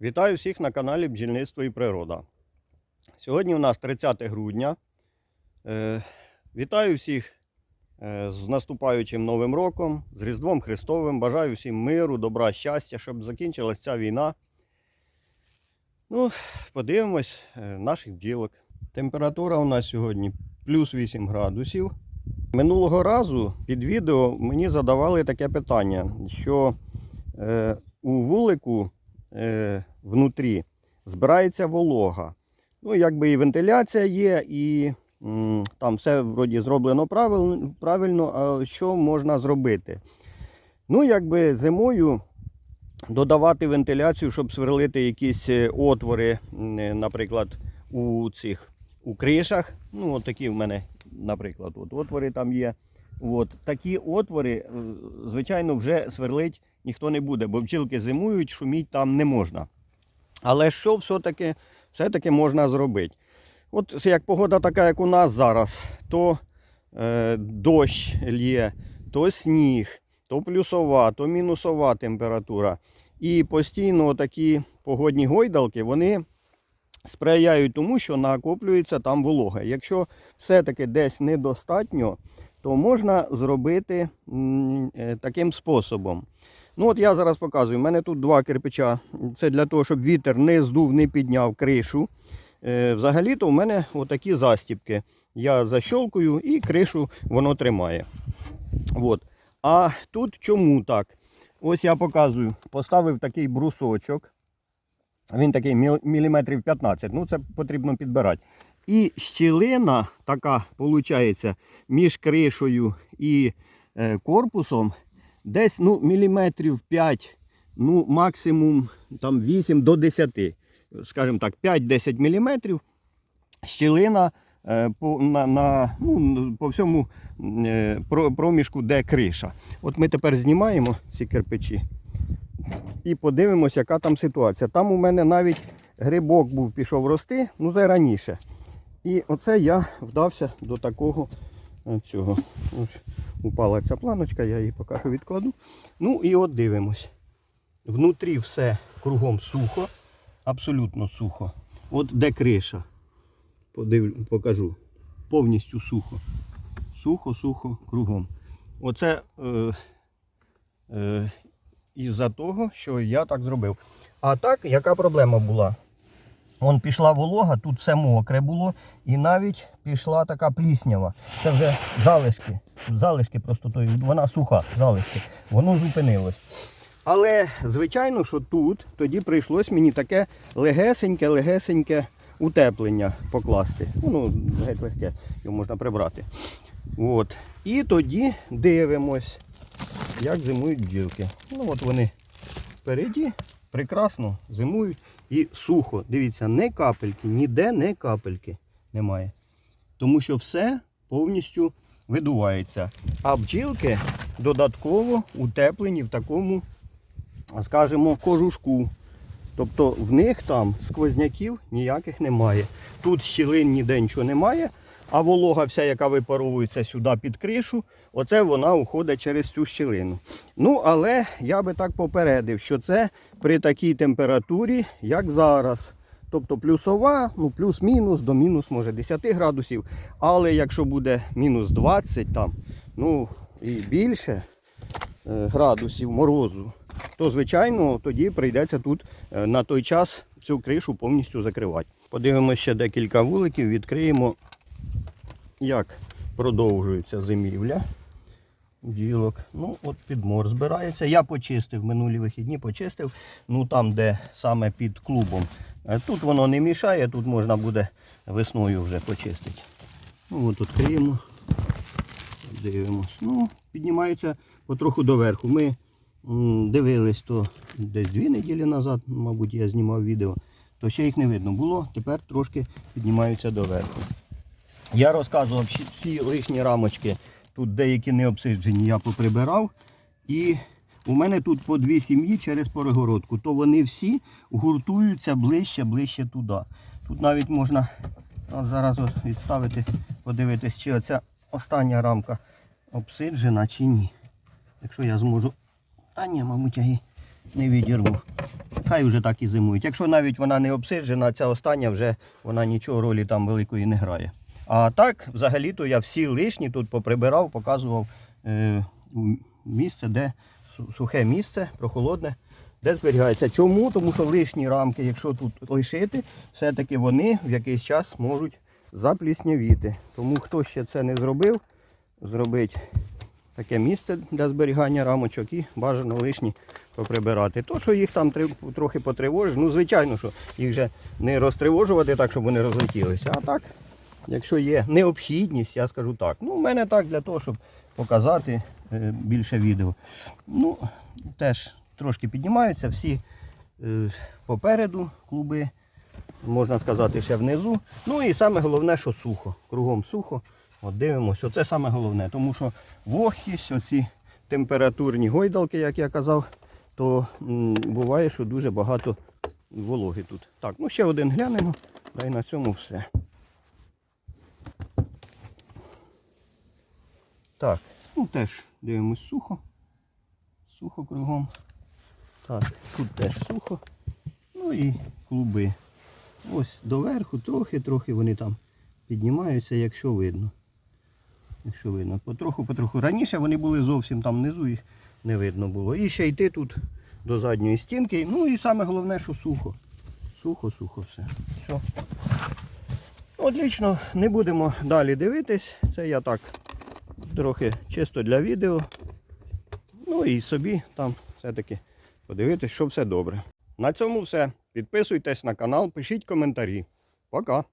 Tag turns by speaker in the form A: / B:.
A: Вітаю всіх на каналі Бджільництво і Природа. Сьогодні у нас 30 грудня. Вітаю всіх з наступаючим Новим роком, з Різдвом Христовим. Бажаю всім миру, добра, щастя, щоб закінчилась ця війна. Ну, подивимось наших бджілок. Температура у нас сьогодні плюс 8 градусів. Минулого разу під відео мені задавали таке питання, що у вулику внутрі збирається волога. Ну, якби і вентиляція є, і там все вроді зроблено правильно, а що можна зробити? Ну, якби зимою додавати вентиляцію, щоб сверлити якісь отвори, наприклад, у кришах. Ну, от такі в мене, наприклад, от отвори там є. От такі отвори, звичайно, вже сверлить ніхто не буде, бо бджілки зимують, шуміть там не можна. Але що все-таки можна зробити? От як погода така, як у нас зараз, то дощ лє, то сніг, то плюсова, то мінусова температура. І постійно такі погодні гойдалки, вони сприяють тому, що накоплюється там волога. Якщо все-таки десь недостатньо, то можна зробити таким способом. Ну от я зараз показую, у мене тут два кирпича. Це для того, щоб вітер не здув, не підняв кришу. Взагалі-то у мене отакі застіпки. Я защолкую і кришу воно тримає. От. А тут чому так? Ось я показую, поставив такий брусочок. Він такий міліметрів 15, ну це потрібно підбирати. І щілина така, виходить, між кришою і корпусом десь міліметрів 5, максимум там 8 до 10. Скажімо так, 5-10 міліметрів щілина по всьому проміжку, де криша. От ми тепер знімаємо ці кирпичі і подивимося, яка там ситуація. Там у мене навіть грибок пішов рости, це раніше. І оце я вдався до такого цього. Ось упала ця планочка, я її поки що відкладу. Ну і от дивимось. Внутрі все кругом сухо, абсолютно сухо. От де криша, покажу, повністю сухо. Сухо кругом. Оце із-за того, що я так зробив. А так, яка проблема була? Вон пішла волога, тут все мокре було і навіть пішла така пліснява. Це вже залишки просто, вона суха, залишки. Воно зупинилось. Але, звичайно, що тут тоді прийшлось мені таке легесеньке утеплення покласти. Воно геть легке, його можна прибрати. От. І тоді дивимось, як зимують бджілки. От вони впереді, прекрасно зимують і сухо. Дивіться, не капельки, ніде не капельки немає. Тому що все повністю видувається. А бджілки додатково утеплені в такому, скажімо, кожушку. Тобто в них там сквозняків ніяких немає. Тут щілин ніде нічого немає, а волога вся, яка випаровується сюди під кришу, оце вона уходить через цю щілину. Ну, але я би так попередив, що це при такій температурі, як зараз. Тобто плюсова, плюс-мінус, до мінус, може, 10 градусів. Але якщо буде мінус 20 там, і більше градусів морозу, то, звичайно, тоді прийдеться тут на той час цю кришу повністю закривати. Подивимося ще декілька вуликів, відкриємо, як продовжується зимівля бджілок. От підмор збирається. Я почистив, минулі вихідні почистив, там, де саме під клубом. Тут воно не мішає, тут можна буде весною вже почистити. От відкриємо, дивимось. Піднімається потроху доверху. Ми дивились то десь 2 неділі назад, мабуть, я знімав відео, то ще їх не видно було, тепер трошки піднімаються доверху. Я розказував, всі лишні рамочки, тут деякі не обсиджені, я поприбирав. І у мене тут по 2 сім'ї через перегородку, то вони всі гуртуються ближче туди. Тут навіть можна зараз відставити, подивитись, чи оця остання рамка обсиджена чи ні. Якщо я зможу. Та ні, мабуть, я її не відірву. хай вже так і зимують. Якщо навіть вона не обсиджена, ця остання вже вона нічого ролі там великої не грає. А так, взагалі-то я всі лишні тут поприбирав, показував місце, де сухе місце, прохолодне, де зберігається. Чому? Тому що лишні рамки, якщо тут лишити, все-таки вони в якийсь час можуть запліснявіти. Тому хто ще це не зробив, зробить таке місце для зберігання рамочок і бажано лишні поприбирати. То, що їх там трохи потривожиш, ну звичайно, що їх вже не розтривожувати так, щоб вони розлетілися. А так, якщо є необхідність, я скажу так. Ну, в мене так для того, щоб показати більше відео. Ну, теж трошки піднімаються всі попереду клуби, можна сказати, ще внизу. Ну і саме головне, що сухо. Кругом сухо. От дивимось, оце саме головне, тому що вогкість, оці температурні гойдалки, як я казав, то буває, що дуже багато вологи тут. Так, ну ще один глянемо, та й на цьому все. Так, ну теж дивимось сухо. Сухо кругом. Так, тут теж сухо. Ну і клуби. Ось доверху трохи вони там піднімаються, якщо видно. Якщо видно, потроху. Раніше вони були зовсім там внизу, їх не видно було. І ще йти тут до задньої стінки. Ну і саме головне, що сухо. Сухо все. Все. Отлично, не будемо далі дивитись. Це я так трохи чисто для відео. Ну і собі там все-таки подивитись, що все добре. На цьому все. Підписуйтесь на канал, пишіть коментарі. Пока!